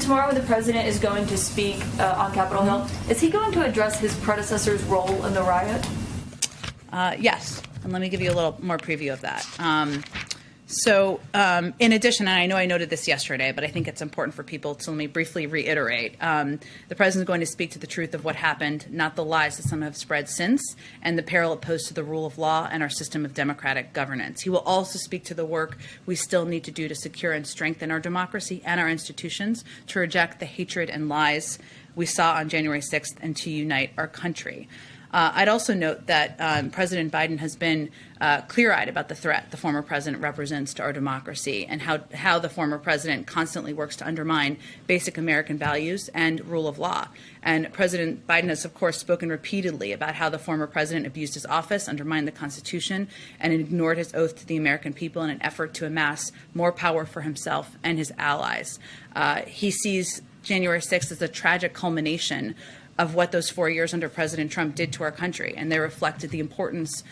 Tomorrow the president is going to speak on Capitol Hill. Is he going to address his predecessor's role in the riot? Yes, and let me give you a little more preview of that. In addition, and I know I noted this yesterday, but I think it's important for people, so let me briefly reiterate. The president is going to speak to the truth of what happened, not the lies that some have spread since, and the peril it posed to the rule of law and our system of democratic governance. He will also speak to the work we still need to do to secure and strengthen our democracy and our institutions, to reject the hatred and lies we saw on January 6th, and to unite our country. I'd also note that President Biden has been clear-eyed about the threat the former president represents to our democracy, and how the former president constantly works to undermine basic American values and rule of law. And President Biden has, of course, spoken repeatedly about how the former president abused his office, undermined the Constitution, and ignored his oath to the American people in an effort to amass more power for himself and his allies. He sees January 6th as a tragic culmination of what those 4 years under President Trump did to our country. And they reflected the importance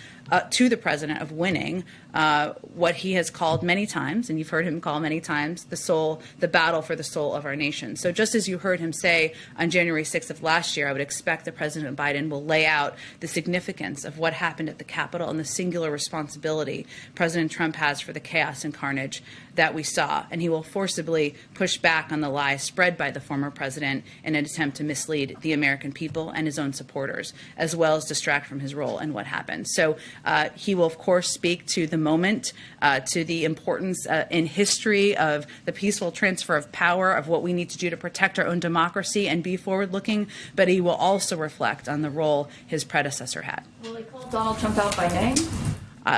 to the president of winning what he has called many times, and you've heard him call many times, the battle for the soul of our nation. So just as you heard him say on January 6th of last year, I would expect that President Biden will lay out the significance of what happened at the Capitol and the singular responsibility President Trump has for the chaos and carnage that we saw. And he will forcibly push back on the lies spread by the former president in an attempt to mislead the American people and his own supporters, as well as distract from his role in what happened. So he will, of course, speak to the moment, to the importance in history of the peaceful transfer of power, of what we need to do to protect our own democracy and be forward-looking, but he will also reflect on the role his predecessor had. Will he call Donald Trump out by name?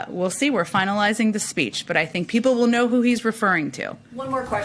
We'll see. We're finalizing the speech, but I think people will know who he's referring to. One more question.